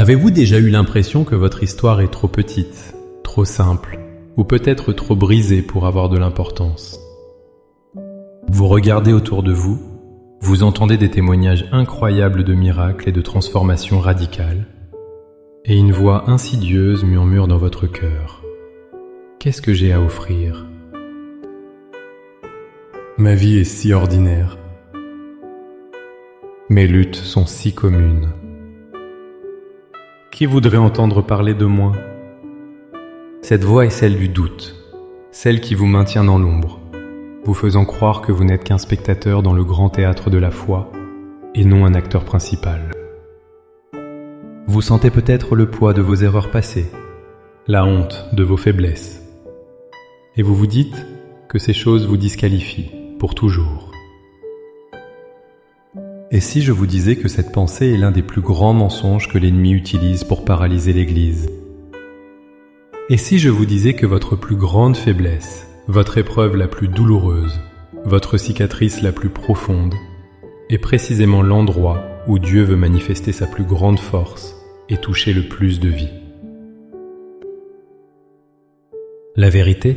Avez-vous déjà eu l'impression que votre histoire est trop petite, trop simple, ou peut-être trop brisée pour avoir de l'importance? Vous regardez autour de vous, vous entendez des témoignages incroyables de miracles et de transformations radicales, et une voix insidieuse murmure dans votre cœur. Qu'est-ce que j'ai à offrir? Ma vie est si ordinaire. Mes luttes sont si communes. Qui voudrait entendre parler de moi? Cette voix est celle du doute, celle qui vous maintient dans l'ombre, vous faisant croire que vous n'êtes qu'un spectateur dans le grand théâtre de la foi et non un acteur principal. Vous sentez peut-être le poids de vos erreurs passées, la honte de vos faiblesses, et vous vous dites que ces choses vous disqualifient pour toujours. Et si je vous disais que cette pensée est l'un des plus grands mensonges que l'ennemi utilise pour paralyser l'Église? Et si je vous disais que votre plus grande faiblesse, votre épreuve la plus douloureuse, votre cicatrice la plus profonde, est précisément l'endroit où Dieu veut manifester sa plus grande force et toucher le plus de vie? La vérité,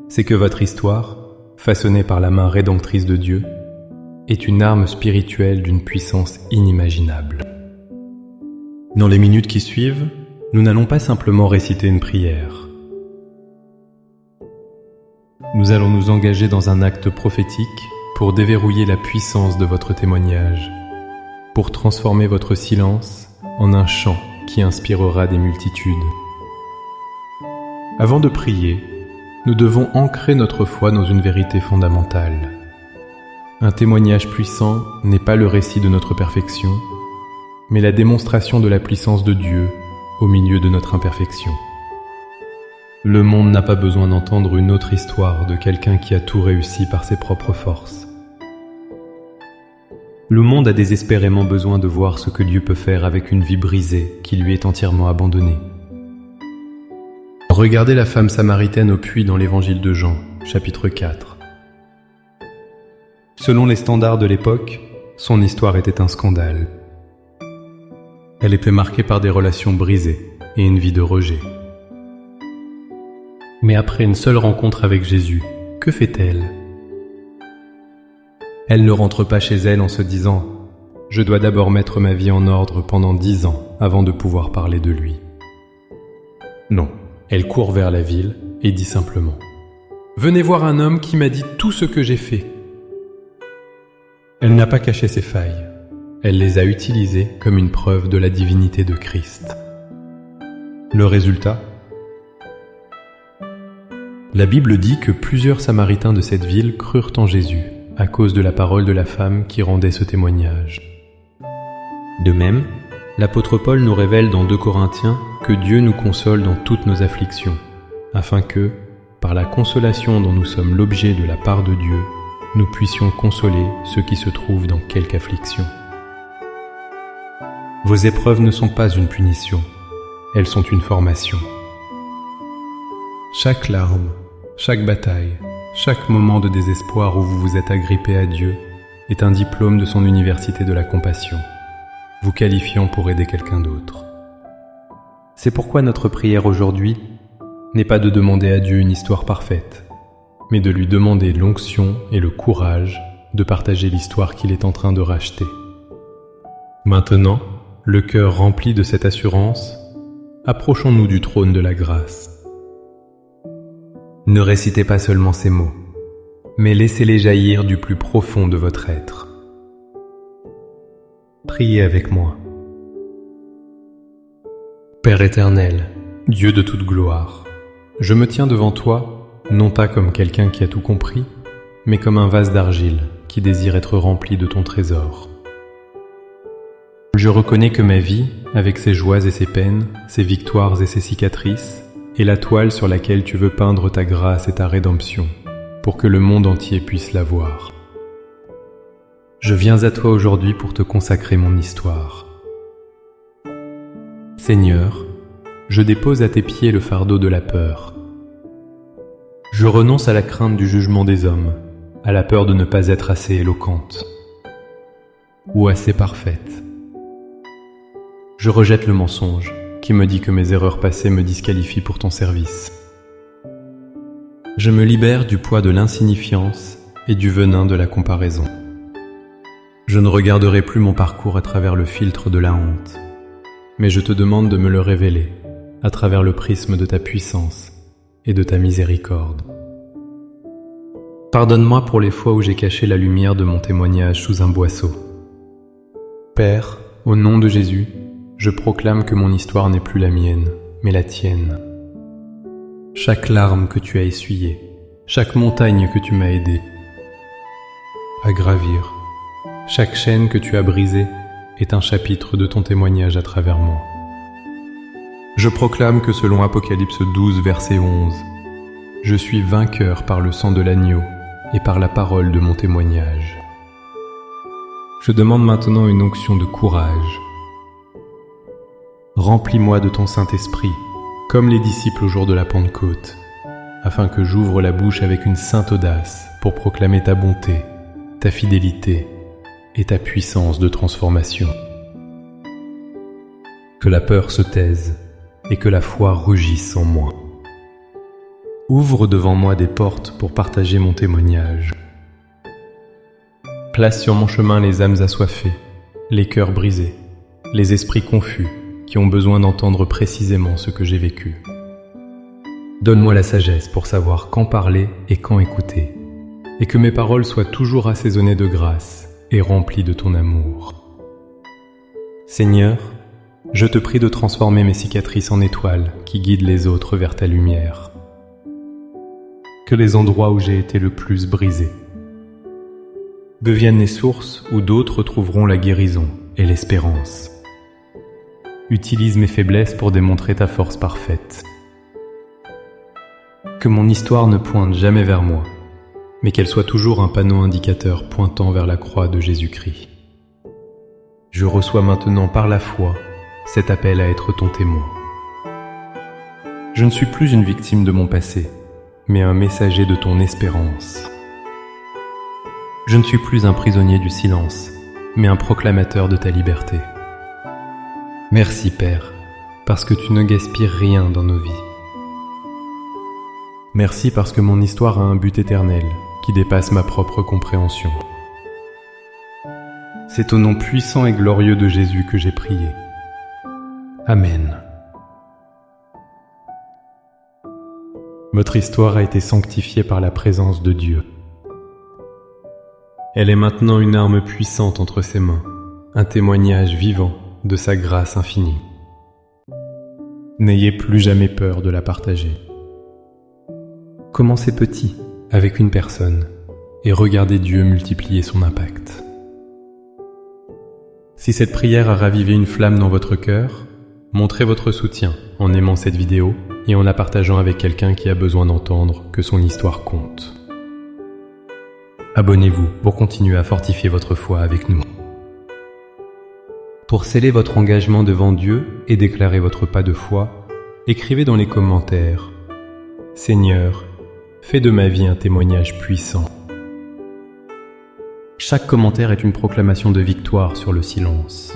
c'est que votre histoire, façonnée par la main rédemptrice de Dieu, est une arme spirituelle d'une puissance inimaginable. Dans les minutes qui suivent, nous n'allons pas simplement réciter une prière. Nous allons nous engager dans un acte prophétique pour déverrouiller la puissance de votre témoignage, pour transformer votre silence en un chant qui inspirera des multitudes. Avant de prier, nous devons ancrer notre foi dans une vérité fondamentale. Un témoignage puissant n'est pas le récit de notre perfection, mais la démonstration de la puissance de Dieu au milieu de notre imperfection. Le monde n'a pas besoin d'entendre une autre histoire de quelqu'un qui a tout réussi par ses propres forces. Le monde a désespérément besoin de voir ce que Dieu peut faire avec une vie brisée qui lui est entièrement abandonnée. Regardez la femme samaritaine au puits dans l'évangile de Jean, chapitre 4. Selon les standards de l'époque, son histoire était un scandale. Elle était marquée par des relations brisées et une vie de rejet. Mais après une seule rencontre avec Jésus, que fait-elle? Elle ne rentre pas chez elle en se disant « Je dois d'abord mettre ma vie en ordre pendant 10 ans avant de pouvoir parler de lui. » Non, elle court vers la ville et dit simplement « Venez voir un homme qui m'a dit tout ce que j'ai fait. » Elle n'a pas caché ses failles, elle les a utilisées comme une preuve de la divinité de Christ. Le résultat? La Bible dit que plusieurs Samaritains de cette ville crurent en Jésus à cause de la parole de la femme qui rendait ce témoignage. De même, l'apôtre Paul nous révèle dans 2 Corinthiens que Dieu nous console dans toutes nos afflictions, afin que, par la consolation dont nous sommes l'objet de la part de Dieu, nous puissions consoler ceux qui se trouvent dans quelque affliction. Vos épreuves ne sont pas une punition, elles sont une formation. Chaque larme, chaque bataille, chaque moment de désespoir où vous vous êtes agrippé à Dieu est un diplôme de son université de la compassion, vous qualifiant pour aider quelqu'un d'autre. C'est pourquoi notre prière aujourd'hui n'est pas de demander à Dieu une histoire parfaite, mais de lui demander l'onction et le courage de partager l'histoire qu'il est en train de racheter. Maintenant, le cœur rempli de cette assurance, approchons-nous du trône de la grâce. Ne récitez pas seulement ces mots, mais laissez-les jaillir du plus profond de votre être. Priez avec moi. Père éternel, Dieu de toute gloire, je me tiens devant toi, non pas comme quelqu'un qui a tout compris, mais comme un vase d'argile qui désire être rempli de ton trésor. Je reconnais que ma vie, avec ses joies et ses peines, ses victoires et ses cicatrices, est la toile sur laquelle tu veux peindre ta grâce et ta rédemption, pour que le monde entier puisse la voir. Je viens à toi aujourd'hui pour te consacrer mon histoire. Seigneur, je dépose à tes pieds le fardeau de la peur. Je renonce à la crainte du jugement des hommes, à la peur de ne pas être assez éloquente ou assez parfaite. Je rejette le mensonge qui me dit que mes erreurs passées me disqualifient pour ton service. Je me libère du poids de l'insignifiance et du venin de la comparaison. Je ne regarderai plus mon parcours à travers le filtre de la honte, mais je te demande de me le révéler à travers le prisme de ta puissance et de ta miséricorde. Pardonne-moi pour les fois où j'ai caché la lumière de mon témoignage sous un boisseau. Père, au nom de Jésus, je proclame que mon histoire n'est plus la mienne, mais la tienne. Chaque larme que tu as essuyée, chaque montagne que tu m'as aidé à gravir, chaque chaîne que tu as brisée est un chapitre de ton témoignage à travers moi. Je proclame que selon Apocalypse 12, verset 11, je suis vainqueur par le sang de l'agneau et par la parole de mon témoignage. Je demande maintenant une onction de courage. Remplis-moi de ton Saint-Esprit, comme les disciples au jour de la Pentecôte, afin que j'ouvre la bouche avec une sainte audace pour proclamer ta bonté, ta fidélité et ta puissance de transformation. Que la peur se taise et que la foi rugisse en moi. Ouvre devant moi des portes pour partager mon témoignage. Place sur mon chemin les âmes assoiffées, les cœurs brisés, les esprits confus qui ont besoin d'entendre précisément ce que j'ai vécu. Donne-moi la sagesse pour savoir quand parler et quand écouter, et que mes paroles soient toujours assaisonnées de grâce et remplies de ton amour. Seigneur, je te prie de transformer mes cicatrices en étoiles qui guident les autres vers ta lumière. Que les endroits où j'ai été le plus brisé deviennent les sources où d'autres trouveront la guérison et l'espérance. Utilise mes faiblesses pour démontrer ta force parfaite. Que mon histoire ne pointe jamais vers moi, mais qu'elle soit toujours un panneau indicateur pointant vers la croix de Jésus-Christ. Je reçois maintenant par la foi cet appel à être ton témoin. Je ne suis plus une victime de mon passé, mais un messager de ton espérance. Je ne suis plus un prisonnier du silence, mais un proclamateur de ta liberté. Merci Père, parce que tu ne gaspilles rien dans nos vies. Merci parce que mon histoire a un but éternel qui dépasse ma propre compréhension. C'est au nom puissant et glorieux de Jésus que j'ai prié. Amen. Votre histoire a été sanctifiée par la présence de Dieu. Elle est maintenant une arme puissante entre ses mains, un témoignage vivant de sa grâce infinie. N'ayez plus jamais peur de la partager. Commencez petit, avec une personne, et regardez Dieu multiplier son impact. Si cette prière a ravivé une flamme dans votre cœur, montrez votre soutien en aimant cette vidéo et en la partageant avec quelqu'un qui a besoin d'entendre que son histoire compte. Abonnez-vous pour continuer à fortifier votre foi avec nous. Pour sceller votre engagement devant Dieu et déclarer votre pas de foi, écrivez dans les commentaires « Seigneur, fais de ma vie un témoignage puissant ». Chaque commentaire est une proclamation de victoire sur le silence.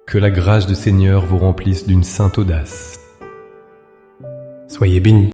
Que la grâce du Seigneur vous remplisse d'une sainte audace. Soyez bénis.